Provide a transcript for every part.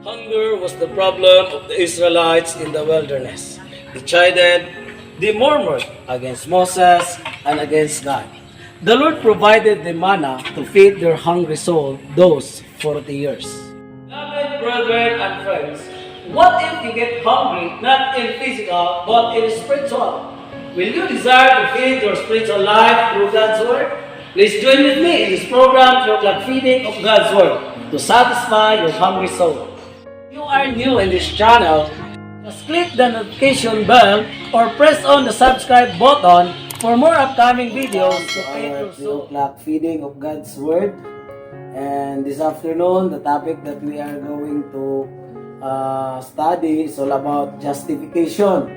Hunger was the problem of the Israelites in the wilderness. They chided, they murmured against Moses and against God. The Lord provided the manna to feed their hungry soul those 40 years. Beloved brethren and friends, what if you get hungry not in physical but in spiritual? Will you desire to feed your spiritual life through God's Word? Please join with me in this program, Through Feeding of God's Word, to satisfy your hungry soul. If you are new in this channel, just click the notification bell or press on the subscribe button for more upcoming videos to feed your soul. Feeding of God's Word. And this afternoon, the topic that we are going to study is all about justification.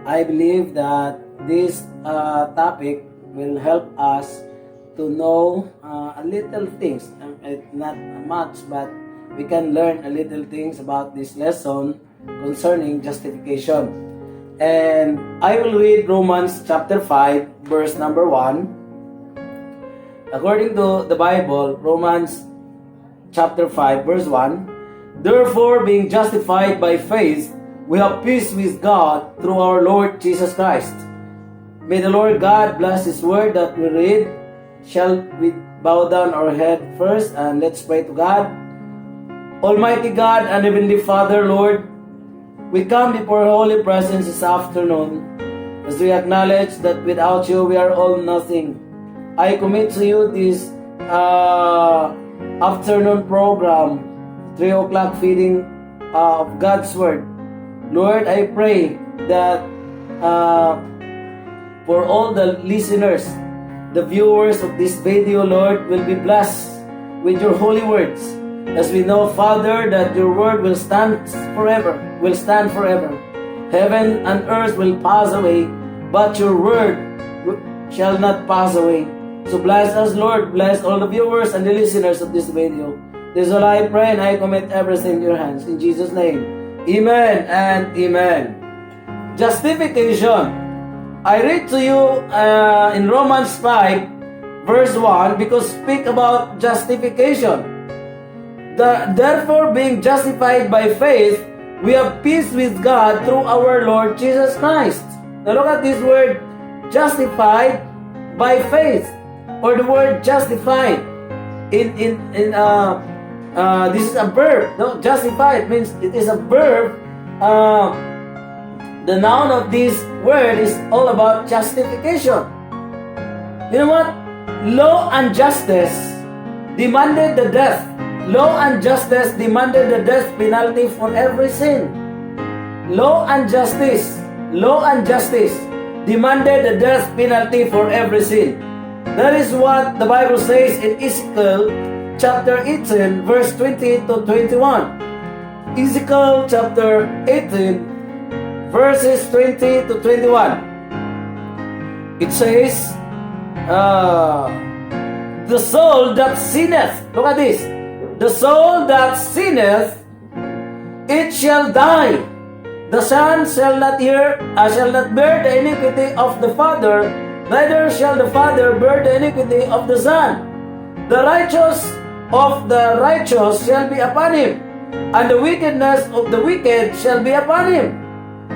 I believe that this topic will help us to know a little things, not much, but we can learn a little things about this lesson concerning justification. And I will read Romans chapter 5, verse number 1. According to the Bible, Romans chapter 5, verse 1, therefore, being justified by faith, we have peace with God through our Lord Jesus Christ. May the Lord God bless His word that we read. Shall we bow down our head first and let's pray to God. Almighty God and Heavenly Father, Lord, we come before your holy presence this afternoon as we acknowledge that without you we are all nothing. I commit to you this afternoon program, 3 o'clock feeding of God's Word. Lord, I pray that for all the listeners, the viewers of this video, Lord, will be blessed with your holy words. As we know, Father, that your word will stand forever. Heaven and earth will pass away, but your word shall not pass away. So bless us, Lord. Bless all the viewers and the listeners of this video. This is all I pray, and I commit everything in your hands. In Jesus' name, amen and amen. Justification. I read to you in Romans 5, verse 1, because speak about justification. Therefore, being justified by faith, we have peace with God through our Lord Jesus Christ. Now look at this word, justified by faith, or the word justified. This is a verb. No, justified means it is a verb. The noun of this word is all about justification. You know what? Law and justice demanded the death. Law and justice demanded the death penalty for every sin. Law and justice demanded the death penalty for every sin. That is what the Bible says in Ezekiel chapter 18, verse 20 to 21. Ezekiel chapter 18, verses 20 to 21. It says, the soul that sinneth, look at this, the soul that sinneth, it shall die. The son shall not bear the iniquity of the father, neither shall the father bear the iniquity of the son. The righteous of the righteous shall be upon him, and the wickedness of the wicked shall be upon him.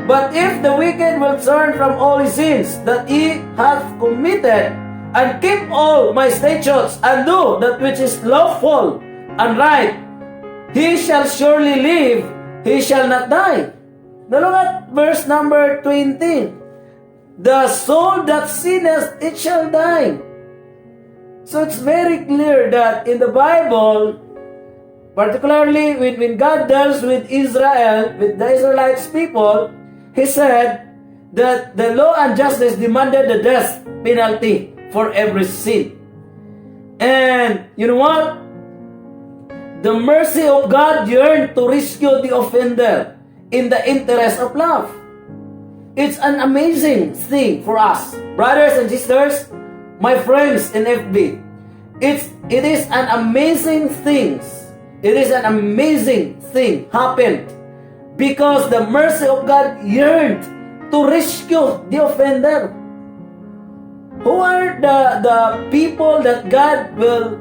But if the wicked will turn from all his sins that he hath committed, and keep all my statutes, and do that which is lawful and right, he shall surely live, he shall not die. Now look at verse number 20. The soul that sinneth, it shall die. So it's very clear that in the Bible, particularly when God deals with Israel, with the Israelites people, He said that the law and justice demanded the death penalty for every sin. And you know what? The mercy of God yearned to rescue the offender in the interest of love. It's an amazing thing for us, brothers and sisters, my friends in FB. It is an amazing thing. It is an amazing thing happened because the mercy of God yearned to rescue the offender. Who are the people that God will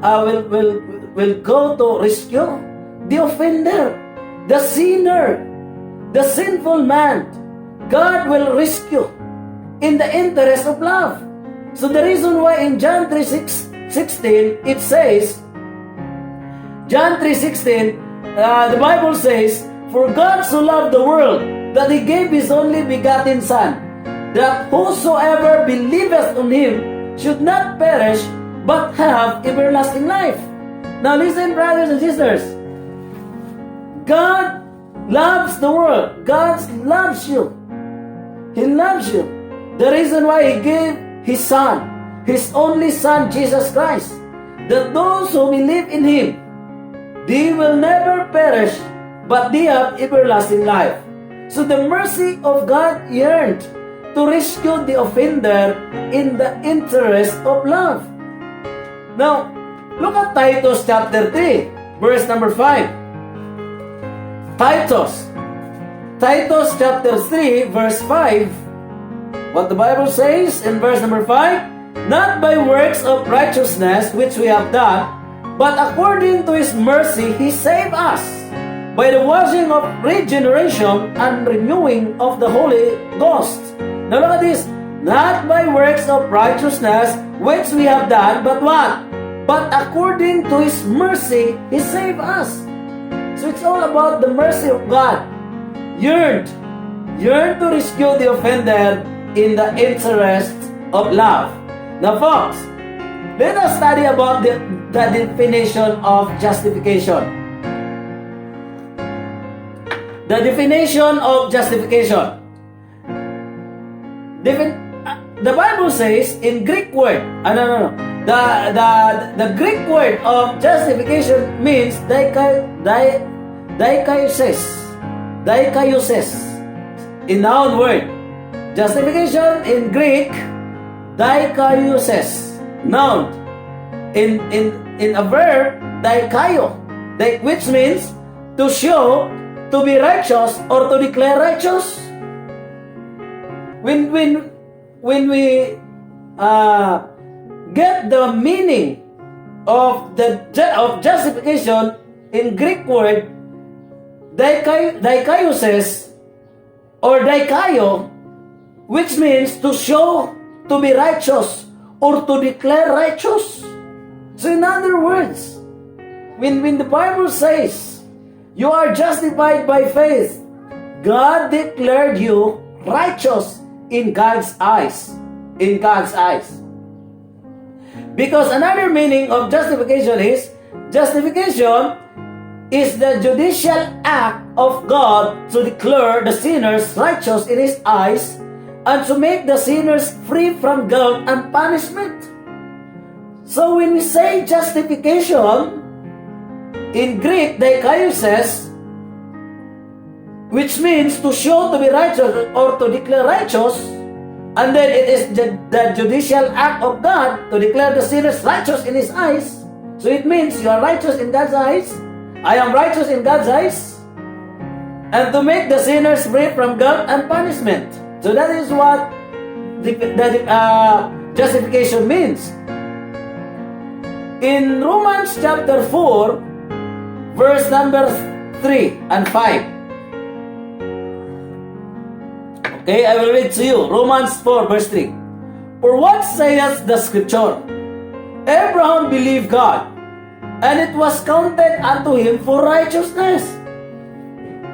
go to rescue? The offender. the sinner, the sinful man, God will rescue in the interest of love. So the reason why in John 3:16 it says, John 3:16, the Bible says, "For God so loved the world, that He gave His only begotten Son, that whosoever believeth on Him should not perish, but have everlasting life." Now listen, brothers and sisters. God loves the world. God loves you. He loves you. The reason why He gave His Son, His only Son, Jesus Christ, that those who believe in Him, they will never perish, but they have everlasting life. So the mercy of God yearned to rescue the offender in the interest of love. Now, look at Titus chapter 3, verse number 5. Titus chapter 3, verse 5. What the Bible says in verse number 5, "Not by works of righteousness which we have done, but according to His mercy He saved us, by the washing of regeneration and renewing of the Holy Ghost." Now look at this. Not by works of righteousness which we have done, but what? But according to His mercy He saved us. So it's all about the mercy of God. Yearned to rescue the offender in the interest of love. Now folks, let us study about the definition of justification. The definition of justification. The Bible says in Greek word, the Greek word of justification means dikaiosis. In noun word. Justification in Greek, dikaiosis. Noun. In a verb, dikaio, which means to show, to be righteous, or to declare righteous. When we get the meaning of justification in Greek word dikaiosis or dikaio, which means to show, to be righteous, or to declare righteous. So in other words, when the Bible says you are justified by faith, God declared you righteous in God's eyes. In God's eyes. Because another meaning of justification is the judicial act of God to declare the sinners righteous in His eyes and to make the sinners free from guilt and punishment. So when we say justification, in Greek, dikaiosis, which means to show, to be righteous, or to declare righteous, and then it is the judicial act of God to declare the sinners righteous in His eyes. So it means you are righteous in God's eyes. I am righteous in God's eyes. And to make the sinners free from guilt and punishment. So that is what justification means. In Romans chapter 4, verse number 3 and 5. Okay, I will read to you. Romans 4, verse 3. "For what saith the scripture? Abraham believed God, and it was counted unto him for righteousness."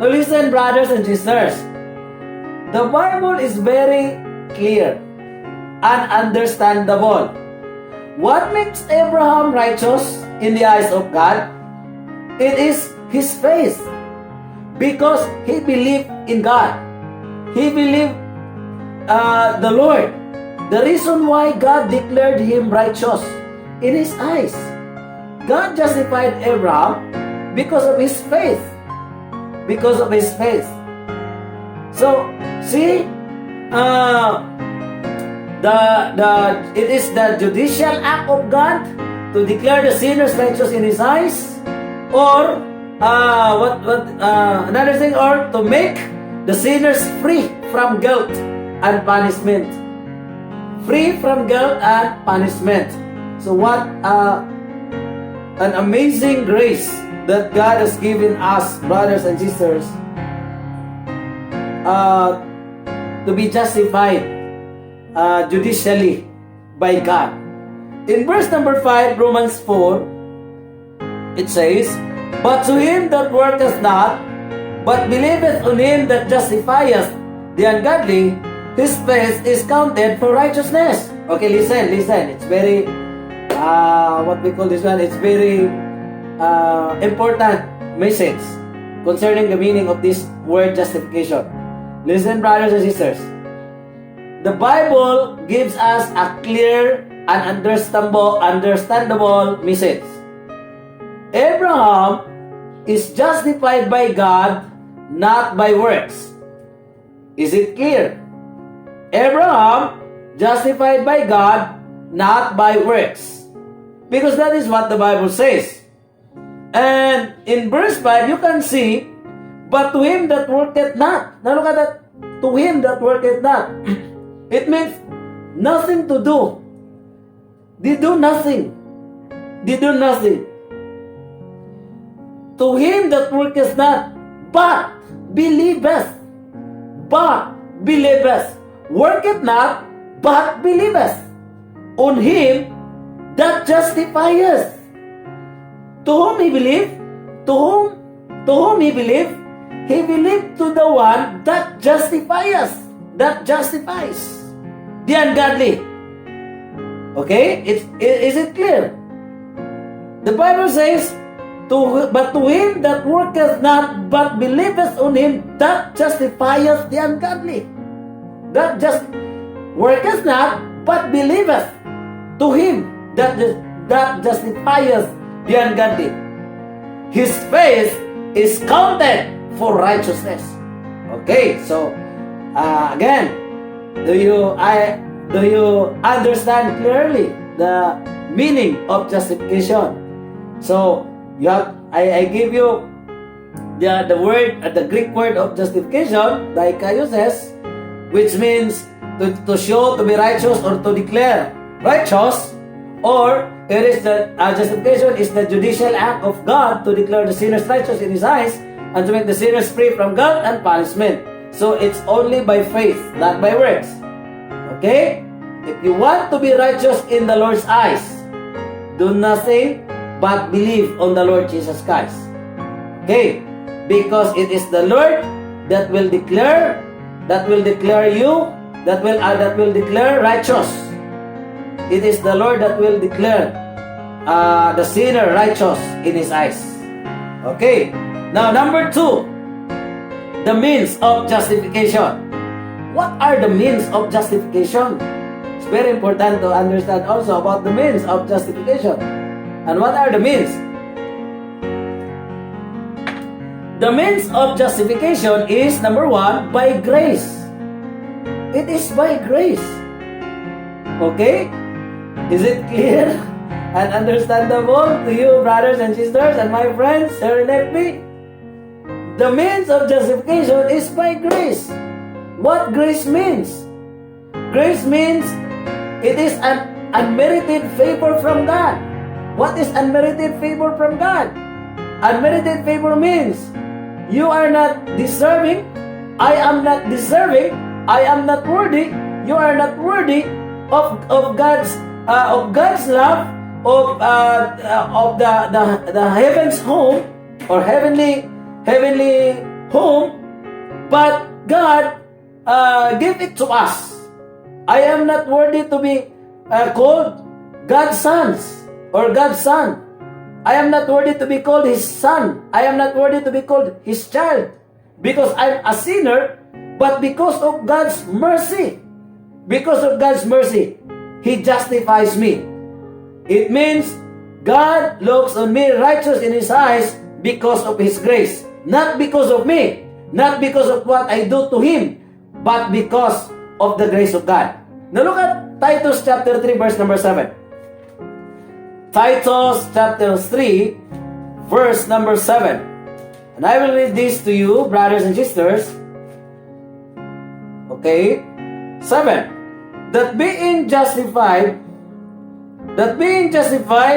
Now listen, brothers and sisters. The Bible is very clear and understandable. What makes Abraham righteous in the eyes of God? It is his faith. Because he believed in God. He believed the Lord. The reason why God declared him righteous in His eyes. God justified Abraham because of his faith. Because of his faith. So, see, it is the judicial act of God to declare the sinners righteous in His eyes, or another thing, or to make the sinners free from guilt and punishment. Free from guilt and punishment. So what an amazing grace that God has given us, brothers and sisters, to be justified judicially by God. In verse number 5, Romans 4, it says, "But to him that worketh not, but believeth on him that justifieth the ungodly, his faith is counted for righteousness." Okay, listen. It's very, what we call this one, it's very important message concerning the meaning of this word justification. Listen, brothers and sisters. The Bible gives us a clear and understandable message. Abraham is justified by God, not by works. Is it clear? Abraham justified by God, not by works. Because that is what the Bible says. And in verse 5, you can see, "But to him that worketh not." Now look at that. To him that worketh not. It means nothing to do. They do nothing. To him that worketh not, but believeth. Worketh not, but believeth on him that justifieth. To whom he believed? To whom he believed? He believed to the one that justifies the ungodly. Okay? Is it clear? The Bible says, "But to him that worketh not, but believeth on him that justifieth the ungodly." That just worketh not, but believeth to him that justifieth the ungodly. His faith is counted for righteousness. Okay, so again, do you understand clearly the meaning of justification? So I give you the word, the Greek word of justification, dikaiosis, which means to show to be righteous or to declare righteous, or it is the justification is the judicial act of God to declare the sinners righteous in His eyes and to make the sinners free from guilt and punishment. So it's only by faith, not by works. Okay? If you want to be righteous in the Lord's eyes, do nothing but believe on the Lord Jesus Christ. Okay? Because it is the Lord that will declare you, that will declare righteous. It is the Lord that will declare the sinner righteous in His eyes. Okay? Now, number 2, the means of justification. What are the means of justification? It's very important to understand also about the means of justification. And what are the means? The means of justification is, number 1, by grace. It is by grace. Okay? Is it clear and understandable to you, brothers and sisters, and my friends here in FB? The means of justification is by grace. What grace means? Grace means it is an unmerited favor from God. What is unmerited favor from God? Unmerited favor means you are not deserving, I am not deserving, I am not worthy, you are not worthy of God's love, of the heaven's home or heavenly home, but God gave it to us. I am not worthy to be called God's sons or God's son. I am not worthy to be called His son. I am not worthy to be called His child because I'm a sinner, but because of God's mercy, He justifies me. It means God looks on me righteous in His eyes because of His grace. Not because of me, not because of what I do to Him, but because of the grace of God. Now look at Titus chapter 3 verse number 7. Titus chapter 3 verse number 7. And I will read this to you, brothers and sisters. Okay? 7. That being justified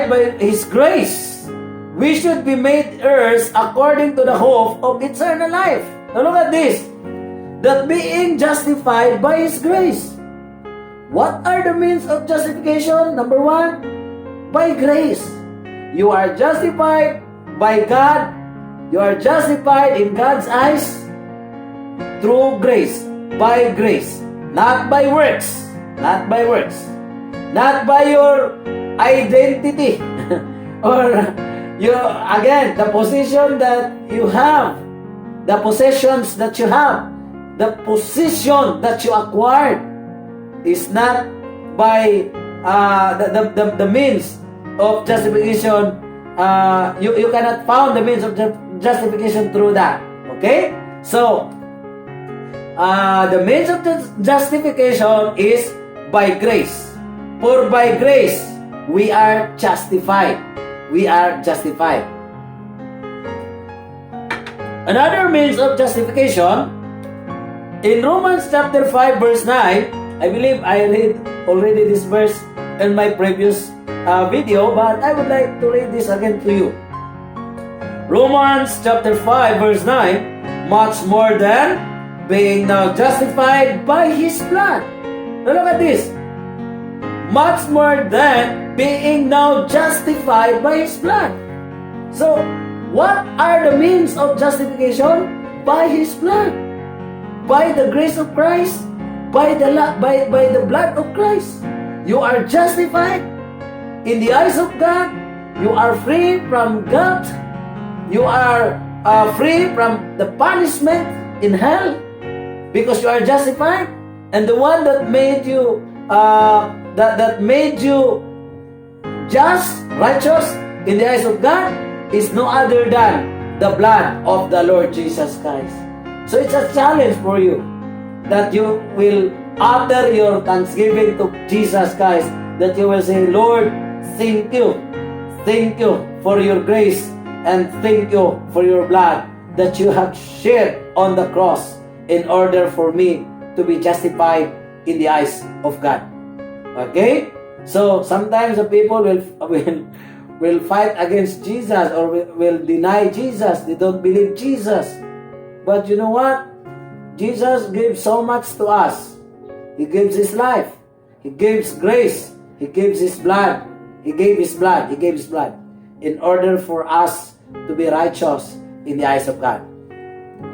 by His grace we should be made heirs according to the hope of eternal life. Now look at this. That being justified by His grace. What are the means of justification? Number one, by grace. You are justified by God. You are justified in God's eyes through grace. By grace. Not by works. Not by works. Not by your identity. Or again, the position that you have. The possessions that you have. The position that you acquired is not by the means of justification. You cannot found the means of justification through that. Okay? So, the means of justification is by grace. For by grace, we are justified. We are justified. Another means of justification, in Romans chapter 5 verse 9, I believe I read already this verse in my previous video, but I would like to read this again to you. Romans chapter 5 verse 9, much more than being now justified by His blood. Now look at this. Much more than being now justified by His blood. So, what are the means of justification? By His blood. By the grace of Christ. By the blood of Christ. You are justified in the eyes of God. You are free from guilt. You are free from the punishment in hell because you are justified. And the one that made you that made you just, righteous in the eyes of God is no other than the blood of the Lord Jesus Christ. So it's a challenge for you that you will utter your thanksgiving to Jesus Christ, that you will say, Lord, thank you for your grace, and thank you for your blood that you have shed on the cross in order for me to be justified in the eyes of God. Okay? So sometimes the people will fight against Jesus or will deny Jesus. They don't believe Jesus. But you know what? Jesus gives so much to us. He gives His life. He gives grace. He gives His blood. He gave His blood. He gave His blood in order for us to be righteous in the eyes of God.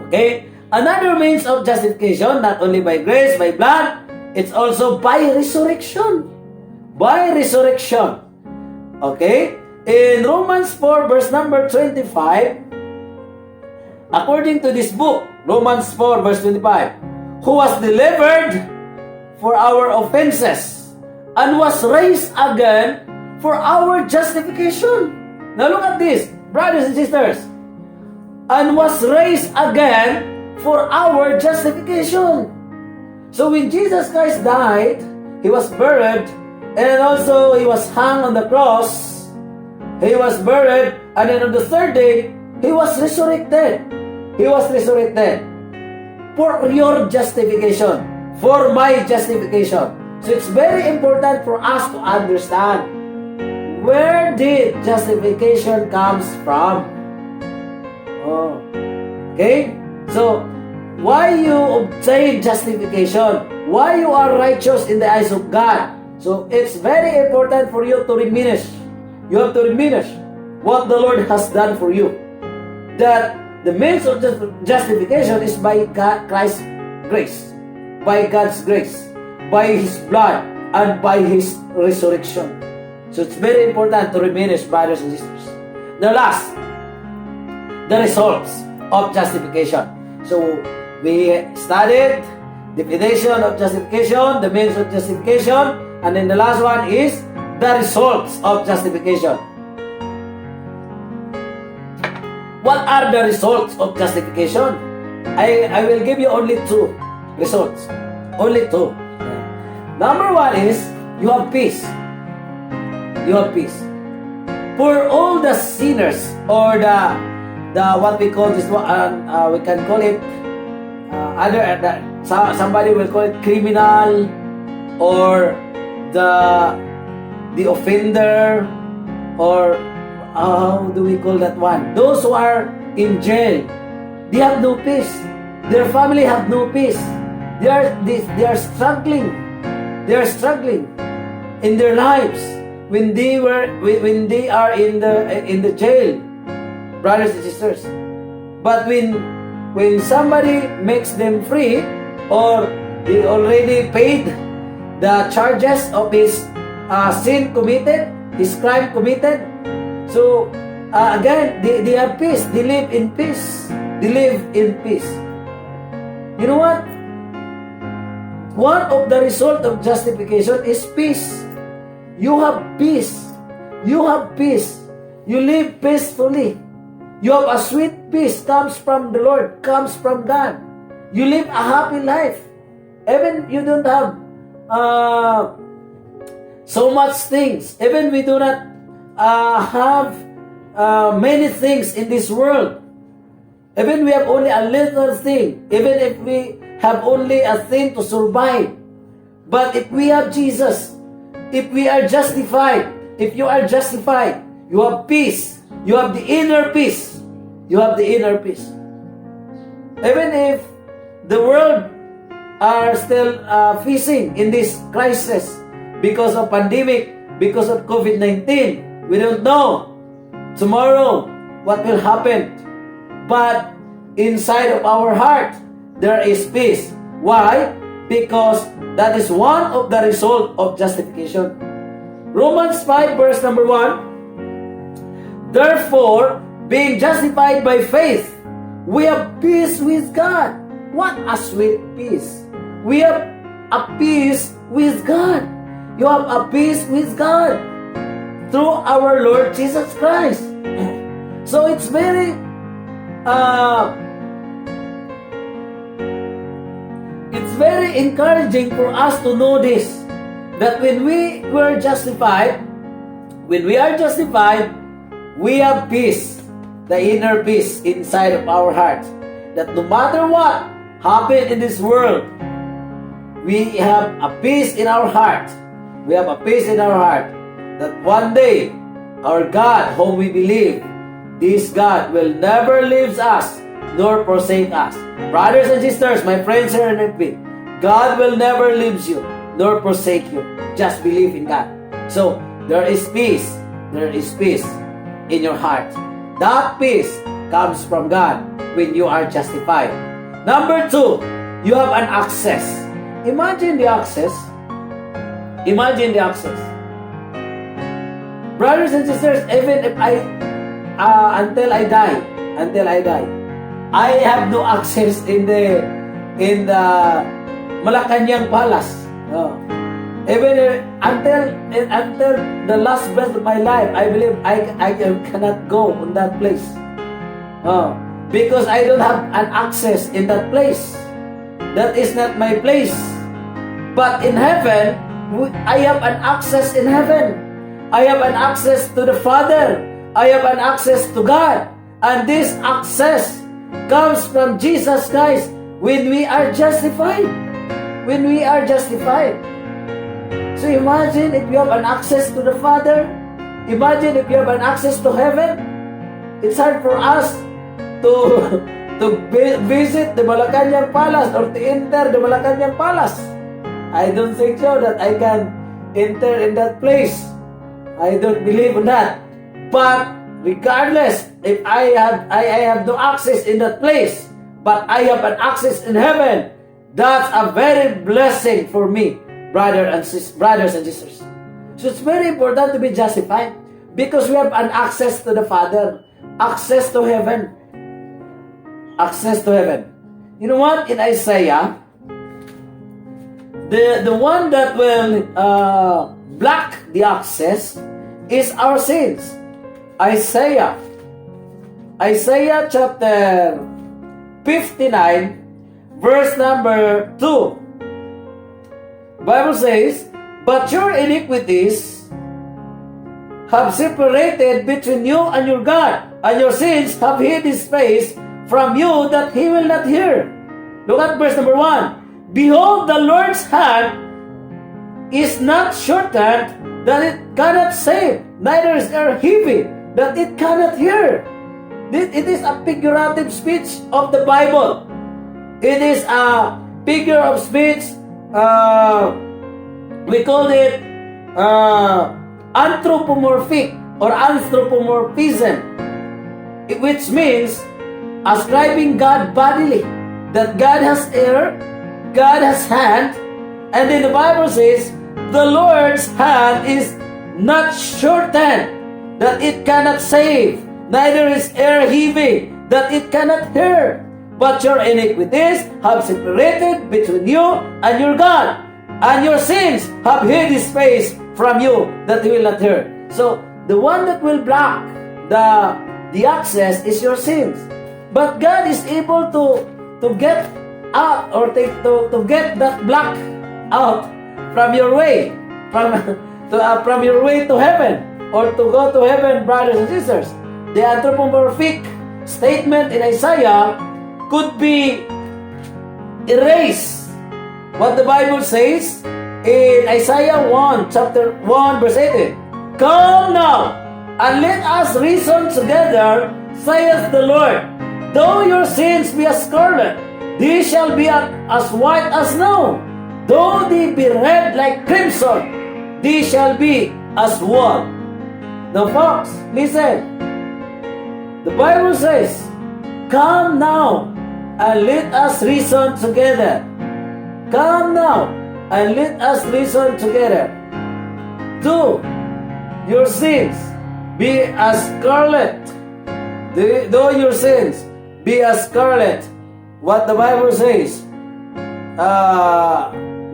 Okay? Another means of justification, not only by grace, by blood, it's also by resurrection. By resurrection. Okay? In Romans 4 verse number 25, according to this book, Romans 4 verse 25, who was delivered for our offenses and was raised again for our justification. Now look at this, brothers and sisters. And was raised again for our justification. So when Jesus Christ died, He was buried, and also He was hung on the cross. He was buried, and then on the third day, He was resurrected. He was resurrected for your justification, for my justification. So it's very important for us to understand where did justification comes from. Okay? So, why you obtain justification? Why you are righteous in the eyes of God? So, it's very important for you to reminisce. You have to reminisce what the Lord has done for you. That the means of justification is by Christ's grace. By God's grace. By His blood. And by His resurrection. So, it's very important to reminisce, brothers and sisters. The last, the results of justification. So, we studied definition of justification, the means of justification, and then the last one is the results of justification. What are the results of justification? I will give you only two results. Only two. Number one is, you have peace. You have peace. For all the sinners, or the what we call this one, we can call it somebody will call it criminal, or the offender, or how do we call that one? Those who are in jail, they have no peace. Their family have no peace. They are struggling. They are struggling in their lives when they are in the jail, brothers and sisters. But when somebody makes them free, or they already paid the charges of his sin committed, his crime committed, so again they have peace. They live in peace. They live in peace. You know what? One of the result of justification is peace. You have peace. You have peace. You live peacefully. You have a sweet peace comes from the Lord, comes from God. You live a happy life. Even you don't have so much things. Even we do not have many things in this world. Even we have only a little thing. Even if we have only a thing to survive. But if we have Jesus, if we are justified, if you are justified, you have peace. You have the inner peace. You have the inner peace. Even if the world are still facing in this crisis because of pandemic, because of COVID-19, we don't know tomorrow what will happen. But inside of our heart, there is peace. Why? Because that is one of the result of justification. Romans 5 verse number 1. Therefore, being justified by faith, we have peace with God. What a sweet peace. We have a peace with God. You have a peace with God through our Lord Jesus Christ. So it's very encouraging for us to know this, that when we are justified, we have peace, the inner peace inside of our heart, that no matter what happened in this world, we have a peace in our heart. We have a peace in our heart that one day our God, whom we believe, this God will never leave us nor forsake us. Brothers and sisters, my friends here in FB, God will never leave you nor forsake you. Just believe in God. So there is peace. There is peace in your heart. That peace comes from God when you are justified. Number 2, you have an access. Imagine the access. Imagine the access. Brothers and sisters, even if until I die, I have no access in the Malacanang Palace. Even until the last breath of my life, I believe I cannot go on that place. Because I don't have an access in that place. That is not my place. But in heaven, I have an access in heaven. I have an access to the Father. I have an access to God. And this access comes from Jesus Christ when we are justified. When we are justified. So imagine if you have an access to the Father. Imagine if you have an access to heaven. It's hard for us to visit the Malacanang Palace or to enter the Malacanang Palace. I don't think so that I can enter in that place. I don't believe in that. But regardless, if I have no access in that place, but I have an access in heaven, that's a very blessing for me, brothers and sisters. So it's very important to be justified because we have an access to the Father, access to heaven, access to heaven. You know what? In Isaiah, the one that will block the access is our sins. Isaiah chapter 59 verse number 2. Bible says, but your iniquities have separated between you and your God, and your sins have hid his face from you that he will not hear. Look at verse number 1. Behold, the Lord's hand is not shortened that it cannot save, neither is it heavy that it cannot hear. It is a figurative speech of the Bible. It is a figure of speech. We call it anthropomorphic or anthropomorphism, which means ascribing God bodily, that God has ear, God has hand, and then the Bible says the Lord's hand is not shortened, that it cannot save, neither is air heavy, that it cannot hear. But your iniquities have separated between you and your God, and your sins have hid his face from you, that he will not hear. So the one that will block the access is your sins. But God is able to get out, or to get that block out from your way, from your way to heaven, or to go to heaven, brothers and sisters. The anthropomorphic statement in Isaiah could be erased. What the Bible says in Isaiah 1, chapter 1, verse 18. Come now, and let us reason together, saith the Lord. Though your sins be as scarlet, they shall be as white as snow. Though they be red like crimson, they shall be as wool. Now folks, listen. The Bible says, come now, and let us reason together. Come now, and let us reason together. Though your sins be as scarlet, though your sins be as scarlet, what the Bible says,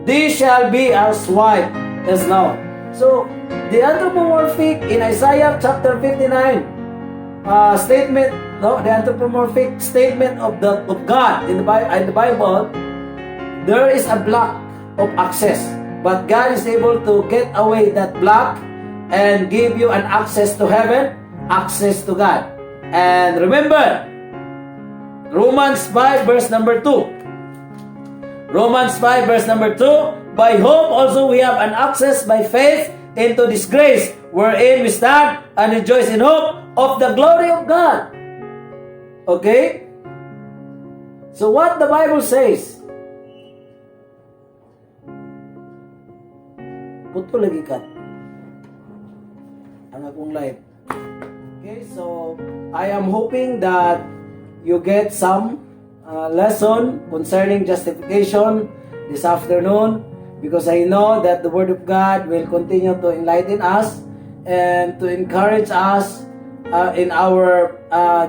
they shall be as white as snow. So, the anthropomorphic in Isaiah chapter 59 statement, no, the anthropomorphic statement of God in the Bible, there is a block of access, but God is able to get away that block and give you an access to heaven, access to God. And remember, Romans 5 verse number 2. Romans 5 verse number 2, by whom also we have an access by faith into this grace, wherein we stand and rejoice in hope of the glory of God. Okay? So what the Bible says, puto lagi ka ang akong live. Okay, so I am hoping that you get some lesson concerning justification this afternoon, because I know that the Word of God will continue to enlighten us and to encourage us in our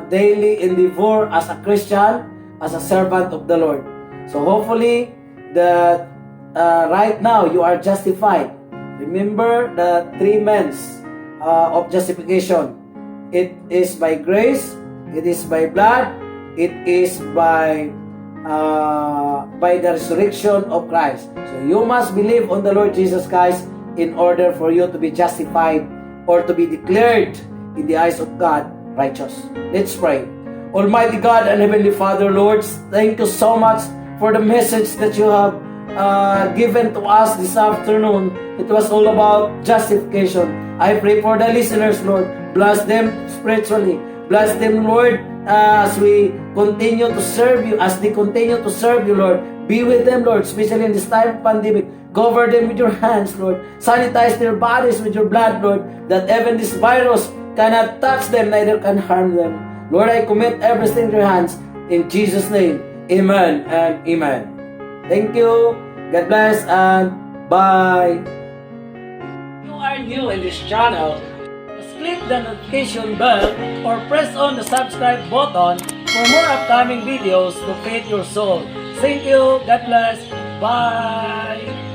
daily endeavor as a Christian, as a servant of the Lord. So hopefully that right now you are justified. Remember the three means of justification. It is by grace, it is by blood, it is by the resurrection of Christ. So you must believe on the Lord Jesus Christ in order for you to be justified or to be declared in the eyes of God righteous. Let's pray. Almighty God and Heavenly Father, Lord, thank you so much for the message that you have given to us this afternoon. It was all about justification. I pray for the listeners, Lord. Bless them spiritually. Bless them, Lord, as we continue to serve you, as they continue to serve you, Lord. Be with them, Lord, especially in this time of pandemic. Cover them with your hands, Lord. Sanitize their bodies with your blood, Lord, that even this virus cannot touch them, neither can harm them. Lord, I commit everything to your hands. In Jesus' name, amen and amen. Thank you. God bless and bye. If you are new in this channel, just click the notification bell or press on the subscribe button for more upcoming videos to feed your soul. Thank you. God bless. Bye.